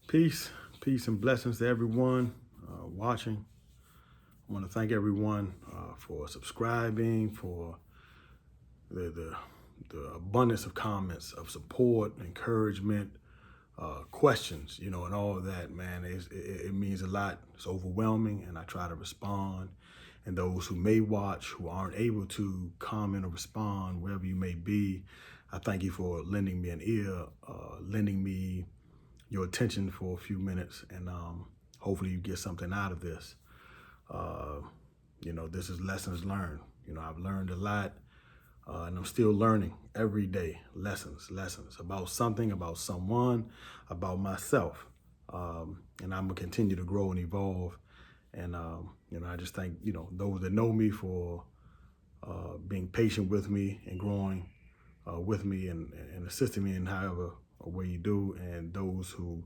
Peace, peace and blessings to everyone watching. I want to thank everyone for subscribing, for the abundance of comments, of support, encouragement, questions, and all of that, man. It means a lot. It's overwhelming, and I try to respond. And those who may watch, who aren't able to comment or respond, wherever you may be, I thank you for lending me an ear, lending me your attention for a few minutes, and hopefully you get something out of this. This is lessons learned. I've learned a lot, and I'm still learning every day. Lessons about something, about someone, about myself. And I'm gonna continue to grow and evolve. And I just thank those that know me for being patient with me and growing with me and assisting me in however way you do, and those who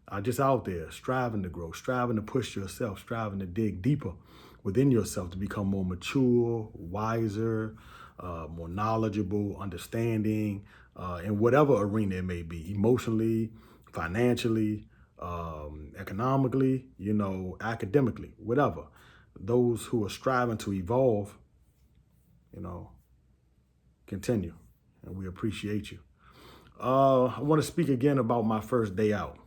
are just out there striving to grow, striving to push yourself, striving to dig deeper within yourself to become more mature, wiser, more knowledgeable, understanding, in whatever arena it may be, emotionally, financially, economically, academically, whatever. Those who are striving to evolve, continue, and we appreciate you. I want to speak again about my first day out.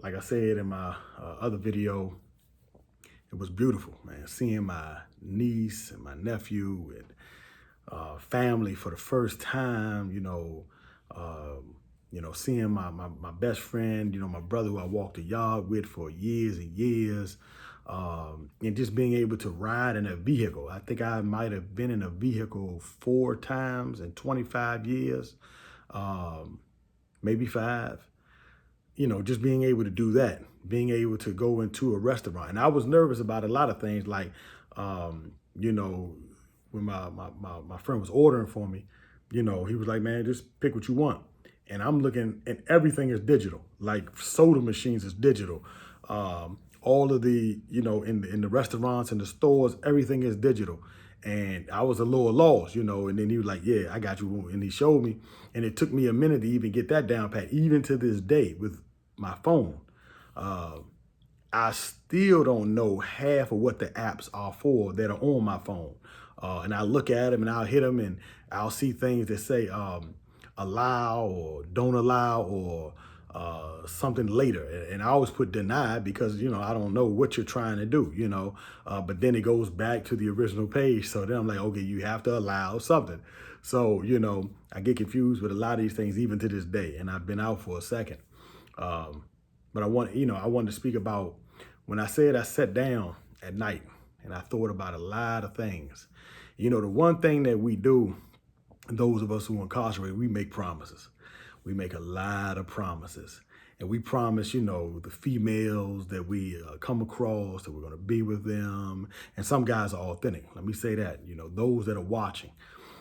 Like I said in my other video, it was beautiful, man. Seeing my niece and my nephew and family for the first time, seeing my best friend, my brother who I walked the yard with for years and years, and just being able to ride in a vehicle. I think I might have been in a vehicle 4 times in 25 years. Maybe 5, just being able to do that, being able to go into a restaurant. And I was nervous about a lot of things, like, when my friend was ordering for me, he was like, man, just pick what you want. And I'm looking, and everything is digital, like soda machines is digital. All of the, in the restaurants and the stores, everything is digital. And I was a little lost, and then he was like, yeah, I got you. And he showed me, and it took me a minute to even get that down pat. Even to this day with my phone, I still don't know half of what the apps are for that are on my phone. And I look at them and I'll hit them and I'll see things that say allow or don't allow or something later. And I always put deny because, I don't know what you're trying to do, but then it goes back to the original page. So then I'm like, okay, you have to allow something. So, I get confused with a lot of these things even to this day. And I've been out for a second. But I wanted to speak about when I said I sat down at night and I thought about a lot of things. The one thing that we do, those of us who are incarcerated, we make promises. We make a lot of promises. And we promise, the females that we come across, that we're going to be with them. And some guys are authentic. Let me say that, those that are watching,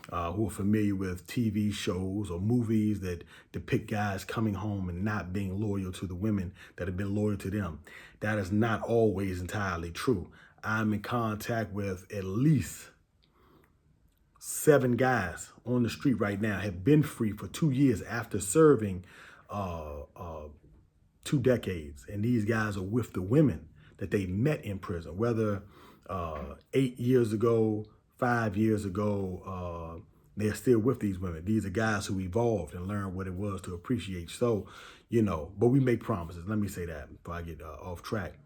who are familiar with TV shows or movies that depict guys coming home and not being loyal to the women that have been loyal to them. That is not always entirely true. I'm in contact with at least 7 guys on the street right now, have been free for 2 years after serving 2 decades. And these guys are with the women that they met in prison, whether 8 years ago, 5 years ago, they're still with these women. These are guys who evolved and learned what it was to appreciate. So, but we make promises. Let me say that before I get off track.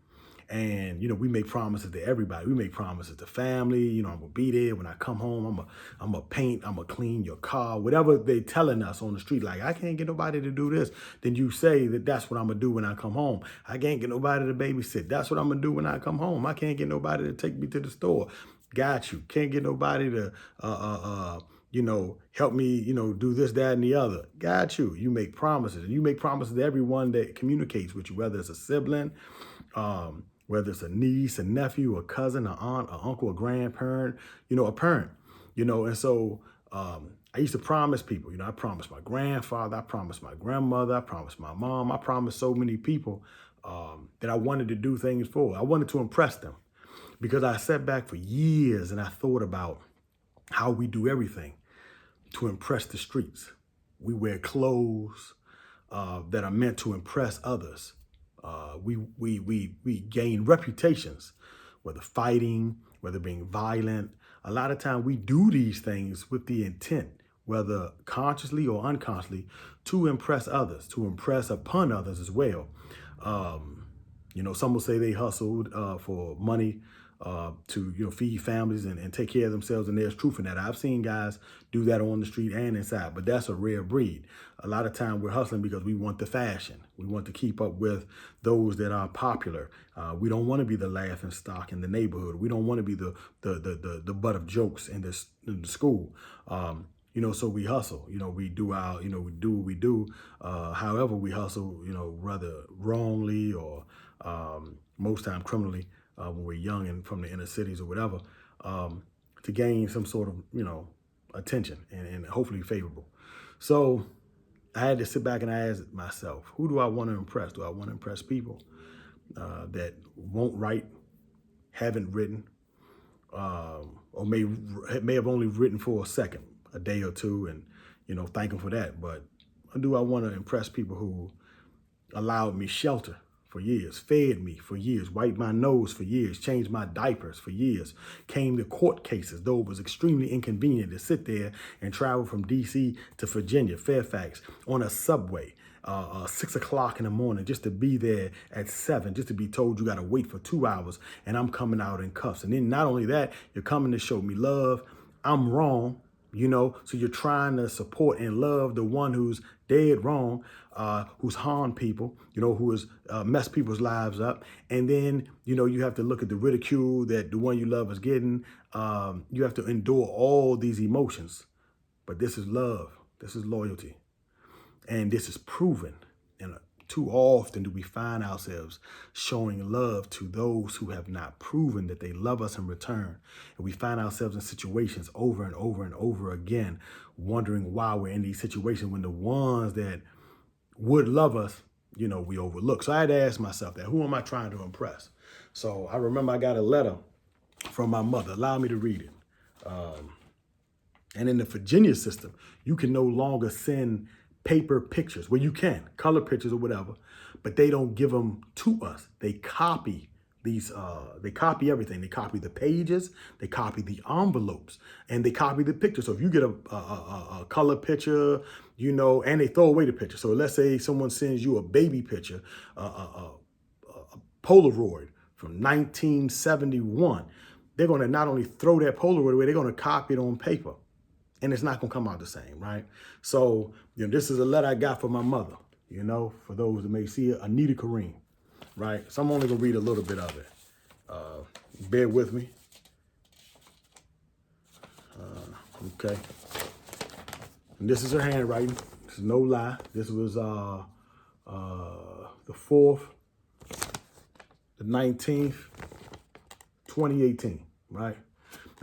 And, we make promises to everybody. We make promises to family. I'm going to be there when I come home. I'm going to paint. I'm going to clean your car. Whatever they telling us on the street, like, I can't get nobody to do this. Then you say that that's what I'm going to do when I come home. I can't get nobody to babysit. That's what I'm going to do when I come home. I can't get nobody to take me to the store. Got you. Can't get nobody to, help me, do this, that, and the other. Got you. You make promises. And you make promises to everyone that communicates with you, whether it's a sibling, whether it's a niece, a nephew, a cousin, an aunt, an uncle, a grandparent, a parent, and so I used to promise people, I promised my grandfather, I promised my grandmother, I promised my mom, I promised so many people that I wanted to do things for. I wanted to impress them because I sat back for years and I thought about how we do everything to impress the streets. We wear clothes, that are meant to impress others. We gain reputations, whether fighting, whether being violent. A lot of time we do these things with the intent, whether consciously or unconsciously, to impress others, to impress upon others as well. Some will say they hustled for money to feed families and take care of themselves, and there's truth in that. I've seen guys do that on the street and inside, but that's a rare breed. A lot of time we're hustling because we want the fashion. We want to keep up with those that are popular. We don't want to be the laughing stock in the neighborhood. We don't want to be the butt of jokes in the school. So we hustle. We do we do what we do. However, we hustle. Rather wrongly or most time criminally. When we're young and from the inner cities or whatever, to gain some sort of, attention and hopefully favorable. So I had to sit back and I asked myself, who do I want to impress? Do I want to impress people that won't write, haven't written, or may have only written for a second, a day or two, and, thank them for that. But do I want to impress people who allowed me shelter for years, fed me for years, wiped my nose for years, changed my diapers for years, came to court cases, though it was extremely inconvenient to sit there and travel from D.C. to Virginia, Fairfax, on a subway, 6 o'clock in the morning, just to be there at 7, just to be told you got to wait for 2 hours, and I'm coming out in cuffs. And then not only that, you're coming to show me love. I'm wrong. So you're trying to support and love the one who's dead wrong, who's harmed people, who has messed people's lives up. And then, you have to look at the ridicule that the one you love is getting. You have to endure all these emotions. But this is love. This is loyalty. And this is proven. And too often do we find ourselves showing love to those who have not proven that they love us in return. And we find ourselves in situations over and over and over again, wondering why we're in these situations when the ones that would love us, we overlook. So I had to ask myself that, who am I trying to impress? So I remember I got a letter from my mother. Allow me to read it. And in the Virginia system, you can no longer send paper pictures. Well, you can, color pictures or whatever, but they don't give them to us. They copy they copy everything. They copy the pages, they copy the envelopes, and they copy the picture. So if you get a color picture, and they throw away the picture. So let's say someone sends you a baby picture, a Polaroid from 1971. They're going to not only throw that Polaroid away, they're going to copy it on paper. And it's not going to come out the same, right? So, this is a letter I got from my mother, for those that may see it, Anita Kareem, right? So I'm only going to read a little bit of it. Bear with me. Okay. And this is her handwriting. This is no lie. This was the 4th, the 19th, 2018, right?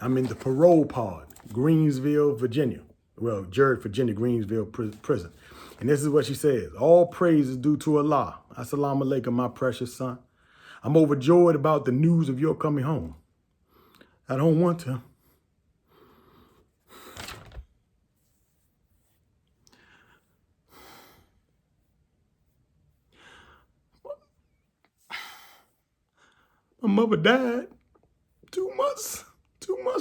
I'm in the parole pod, Greensville, Virginia. Well, Jared, Virginia, Greensville prison. And this is what she says. All praise is due to Allah. Assalamu alaikum, my precious son. I'm overjoyed about the news of your coming home. I don't want to. My mother died 2 months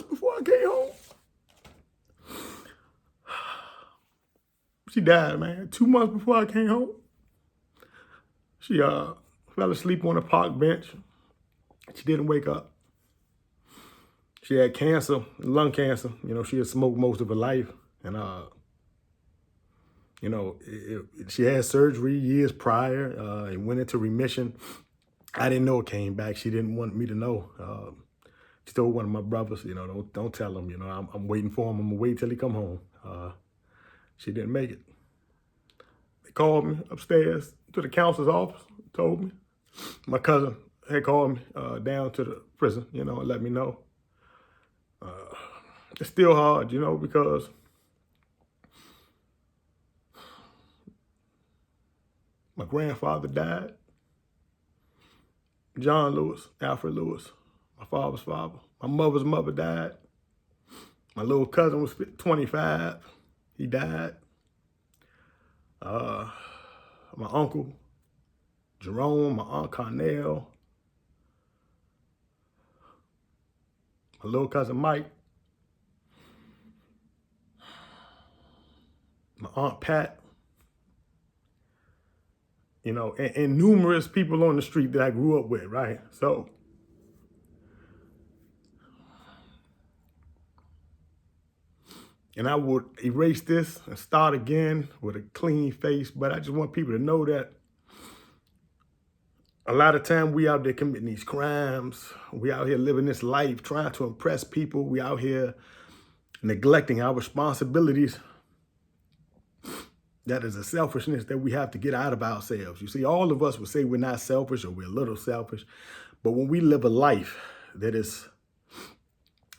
before I came home. She died, man, 2 months before I came home. She fell asleep on a park bench. She didn't wake up. She had cancer, lung cancer. She had smoked most of her life. And, she had surgery years prior and went into remission. I didn't know it came back. She didn't want me to know. She told one of my brothers, don't tell him, I'm waiting for him. I'm gonna wait till he come home. She didn't make it. They called me upstairs to the counselor's office, told me. My cousin had called me down to the prison, and let me know. It's still hard, because my grandfather died. John Lewis, Alfred Lewis, my father's father. My mother's mother died. My little cousin was 25. He died. my uncle Jerome, my aunt Carnell, my little cousin Mike, my aunt Pat, you know, and numerous people on the street that I grew up with, right? So and I would erase this and start again with a clean face, but I just want people to know that a lot of time we out there committing these crimes. We out here living this life, trying to impress people. We out here neglecting our responsibilities. That is a selfishness that we have to get out of ourselves. You see, all of us would say we're not selfish or we're a little selfish, but when we live a life that is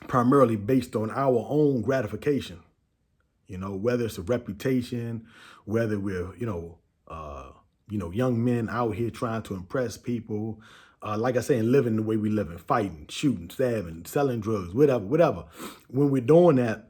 primarily based on our own gratification, you know, whether it's a reputation, whether we're, young men out here trying to impress people, like I say, and living the way we live, fighting, shooting, stabbing, selling drugs, whatever. When we're doing that,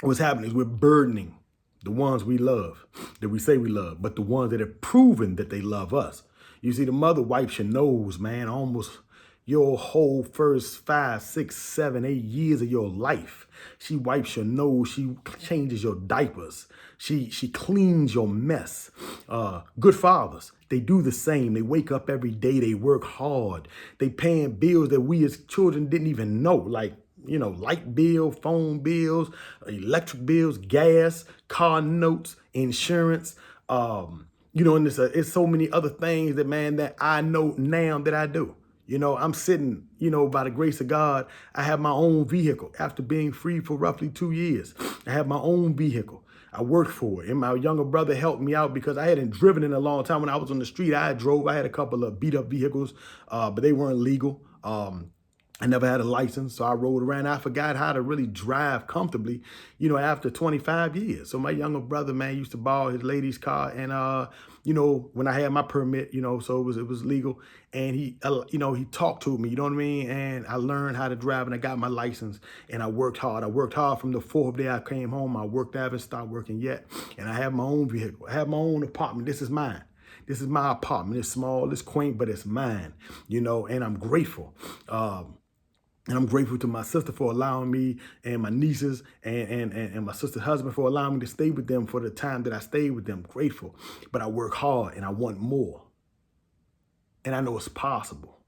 what's happening is we're burdening the ones we love, that we say we love, but the ones that have proven that they love us. You see, the mother wipes your nose, man, almost your whole first 5, 6, 7, 8 years of your life. She wipes your nose. She changes your diapers. She cleans your mess. Good fathers, they do the same. They wake up every day. They work hard. They paying bills that we as children didn't even know, like, you know, light bill, phone bills, electric bills, gas, car notes, insurance, and it's so many other things that, man, that I know now that I do. You know, I'm sitting, by the grace of God, I have my own vehicle after being free for roughly 2 years. I have my own vehicle. I worked for it. And my younger brother helped me out because I hadn't driven in a long time. When I was on the street, I drove. I had a couple of beat up vehicles, but they weren't legal. I never had a license, so I rode around. I forgot how to really drive comfortably, after 25 years. So my younger brother, man, used to borrow his lady's car. And, when I had my permit, so it was legal. And he talked to me, you know what I mean? And I learned how to drive and I got my license and I worked hard. I worked hard from the 4th day I came home. I worked, I haven't started working yet. And I have my own vehicle. I have my own apartment. This is mine. This is my apartment. It's small, it's quaint, but it's mine, and I'm grateful. And I'm grateful to my sister for allowing me and my nieces and my sister's husband for allowing me to stay with them for the time that I stayed with them. Grateful. But I work hard and I want more. And I know it's possible.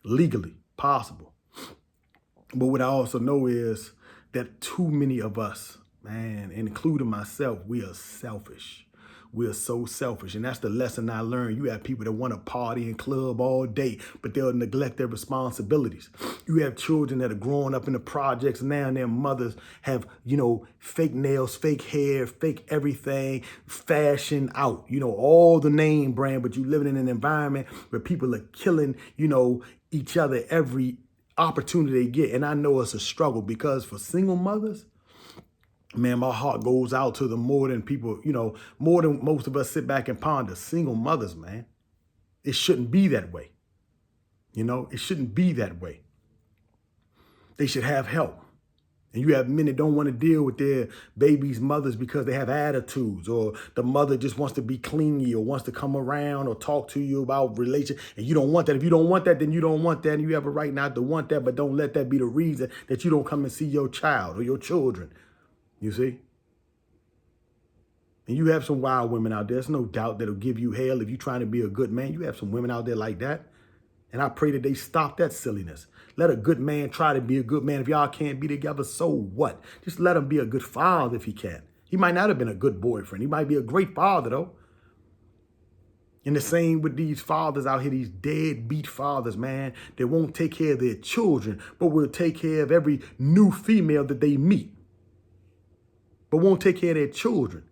Legally possible. But what I also know is that too many of us, man, including myself, we are selfish. We are so selfish. And that's the lesson I learned. You have people that want to party and club all day, but they'll neglect their responsibilities. You have children that are growing up in the projects now and their mothers have, fake nails, fake hair, fake everything, fashion out, all the name brand, but you living in an environment where people are killing, each other every opportunity they get. And I know it's a struggle because for single mothers, man, my heart goes out to them more than people, more than most of us sit back and ponder. Single mothers, man. It shouldn't be that way. It shouldn't be that way. They should have help. And you have men that don't want to deal with their babies' mothers because they have attitudes, or the mother just wants to be clingy or wants to come around or talk to you about relation. And you don't want that. If you don't want that, then you don't want that. And you have a right not to want that, but don't let that be the reason that you don't come and see your child or your children. You see? And you have some wild women out there. There's no doubt that'll give you hell if you're trying to be a good man. You have some women out there like that. And I pray that they stop that silliness. Let a good man try to be a good man. If y'all can't be together, so what? Just let him be a good father if he can. He might not have been a good boyfriend. He might be a great father, though. And the same with these fathers out here, these deadbeat fathers, man, that won't take care of their children, but will take care of every new female that they meet, but won't take care of their children.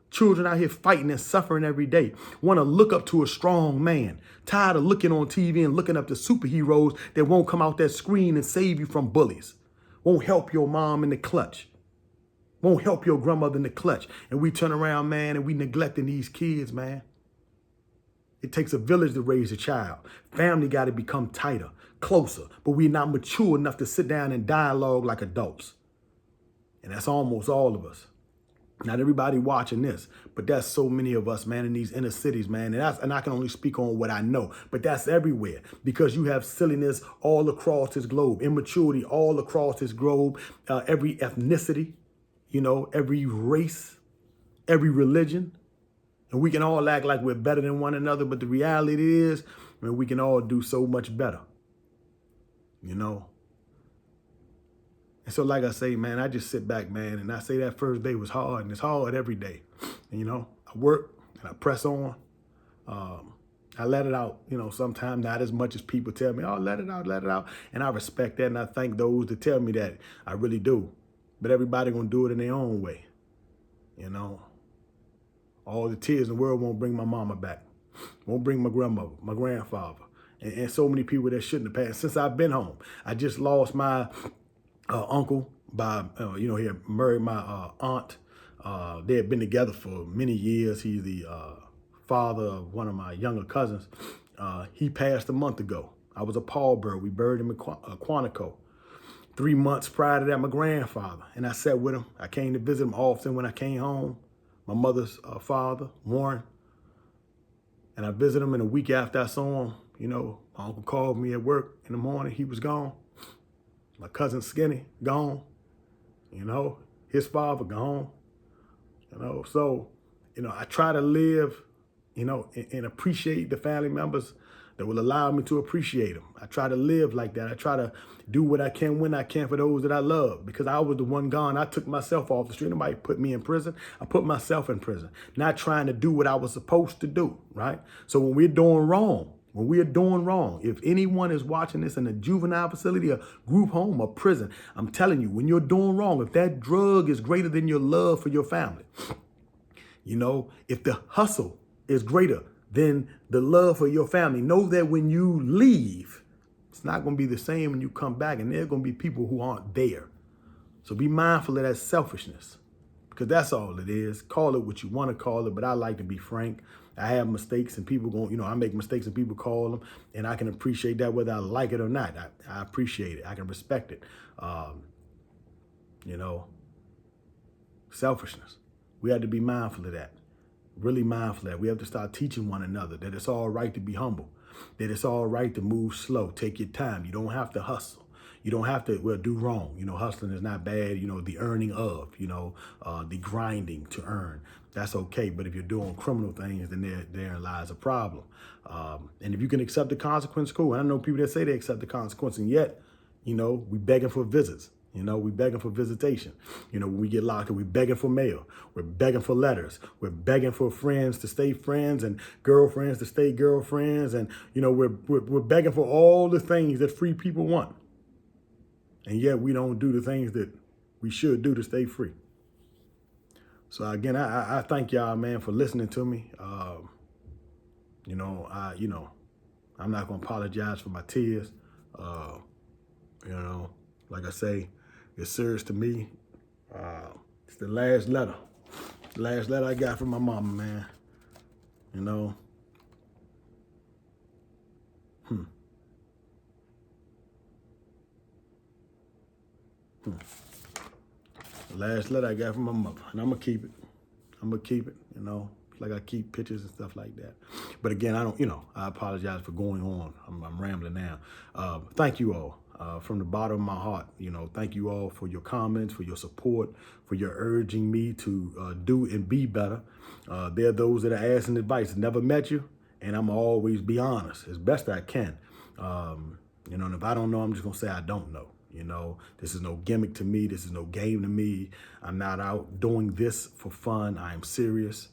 Children out here fighting and suffering every day. Want to look up to a strong man. Tired of looking on TV and looking up to superheroes that won't come out that screen and save you from bullies. Won't help your mom in the clutch. Won't help your grandmother in the clutch. And we turn around, man, and we neglecting these kids, man. It takes a village to raise a child. Family got to become tighter, closer. But we're not mature enough to sit down and dialogue like adults. And that's almost all of us. Not everybody watching this, but that's so many of us, man, in these inner cities, man. And I can only speak on what I know, but that's everywhere because you have silliness all across this globe, immaturity all across this globe, every ethnicity, every race, every religion. And we can all act like we're better than one another, but the reality is, man, we can all do so much better, And so, like I say, man, I just sit back, man, and I say that first day was hard, and it's hard every day. And, I work and I press on. I let it out, sometimes not as much as people tell me, oh, let it out, let it out. And I respect that, and I thank those that tell me that. I really do. But everybody gonna do it in their own way, All the tears in the world won't bring my mama back, won't bring my grandmother, my grandfather, and so many people that shouldn't have passed. Since I've been home, I just lost my uncle by, he had married my aunt. They had been together for many years. He's the father of one of my younger cousins. He passed a month ago. I was a pallbearer. We buried him in Quantico. 3 months prior to that, my grandfather. And I sat with him. I came to visit him often when I came home. My mother's father, Warren. And I visited him, and a week after I saw him, my uncle called me at work in the morning. He was gone. My cousin Skinny, gone. His father, gone. So, I try to live, and appreciate the family members that will allow me to appreciate them. I try to live like that. I try to do what I can when I can for those that I love, because I was the one gone. I took myself off the street. Nobody put me in prison. I put myself in prison, not trying to do what I was supposed to do, right? So when we're doing wrong, if anyone is watching this in a juvenile facility, a group home, or prison, I'm telling you, when you're doing wrong, if that drug is greater than your love for your family, if the hustle is greater than the love for your family, know that when you leave, it's not going to be the same when you come back, and there are going to be people who aren't there. So be mindful of that selfishness, because that's all it is. Call it what you want to call it, but I like to be frank. I have mistakes, and people I make mistakes and people call them, and I can appreciate that whether I like it or not. I appreciate it. I can respect it. Selfishness. We have to be mindful of that. Really mindful of that. We have to start teaching one another that it's all right to be humble, that it's all right to move slow. Take your time. You don't have to hustle. You don't have to do wrong. Hustling is not bad. The earning of, the grinding to earn. That's okay. But if you're doing criminal things, then therein lies a problem. And if you can accept the consequence, cool. And I know people that say they accept the consequence, and yet, we begging for visits. We begging for visitation. When we get locked up, we begging for mail. We're begging for letters. We're begging for friends to stay friends and girlfriends to stay girlfriends. And, we're begging for all the things that free people want. And yet we don't do the things that we should do to stay free. So again, I thank y'all, man, for listening to me. I'm not going to apologize for my tears. Like I say, it's serious to me. It's the last letter. The last letter I got from my mama, man. The last letter I got from my mother. And I'm going to keep it. Like I keep pictures and stuff like that. But again, I apologize for going on. I'm rambling now. Thank you all. From the bottom of my heart, thank you all for your comments, for your support, for your urging me to do and be better. There are those that are asking advice, never met you, and I'm always be honest as best I can. And if I don't know, I'm just gonna say I don't know. This is no gimmick to me. This is no game to me. I'm not out doing this for fun. I am serious.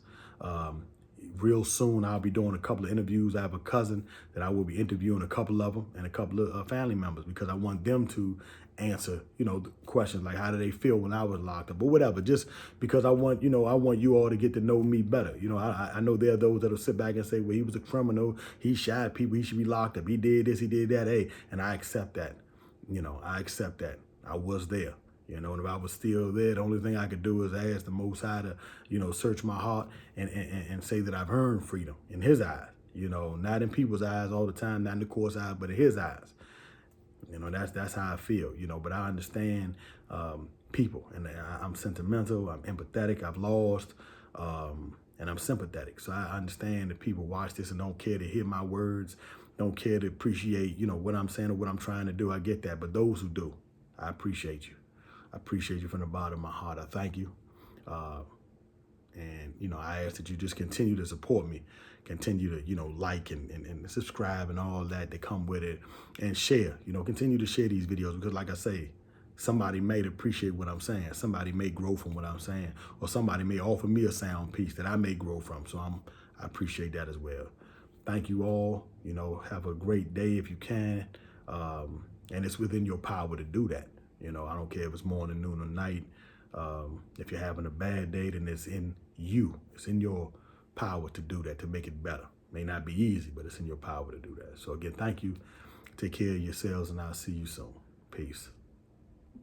Real soon, I'll be doing a couple of interviews. I have a cousin that I will be interviewing, a couple of them, and a couple of family members, because I want them to answer, the questions like how did they feel when I was locked up or whatever. Just because I want you all to get to know me better. I know there are those that'll sit back and say, well, he was a criminal. He shot people. He should be locked up. He did this. He did that. Hey, and I accept that. I accept that. I was there. And if I was still there, the only thing I could do is ask the Most High to, search my heart and say that I've earned freedom in his eyes, not in people's eyes all the time, not in the court's eyes, but in his eyes. That's how I feel, but I understand, people. And I'm sentimental, I'm empathetic, I've lost, and I'm sympathetic. So I understand that people watch this and don't care to hear my words, don't care to appreciate, what I'm saying or what I'm trying to do. I get that. But those who do, I appreciate you. I appreciate you from the bottom of my heart. I thank you. And I ask that you just continue to support me, continue to, like and subscribe and all that come with it, and share, continue to share these videos, because like I say, somebody may appreciate what I'm saying. Somebody may grow from what I'm saying, or somebody may offer me a sound piece that I may grow from. So I appreciate that as well. Thank you all. Have a great day if you can. And it's within your power to do that. I don't care if it's morning, noon, or night. If you're having a bad day, then it's in you. It's in your power to do that, to make it better. May not be easy, but it's in your power to do that. So again, thank you. Take care of yourselves, and I'll see you soon. Peace.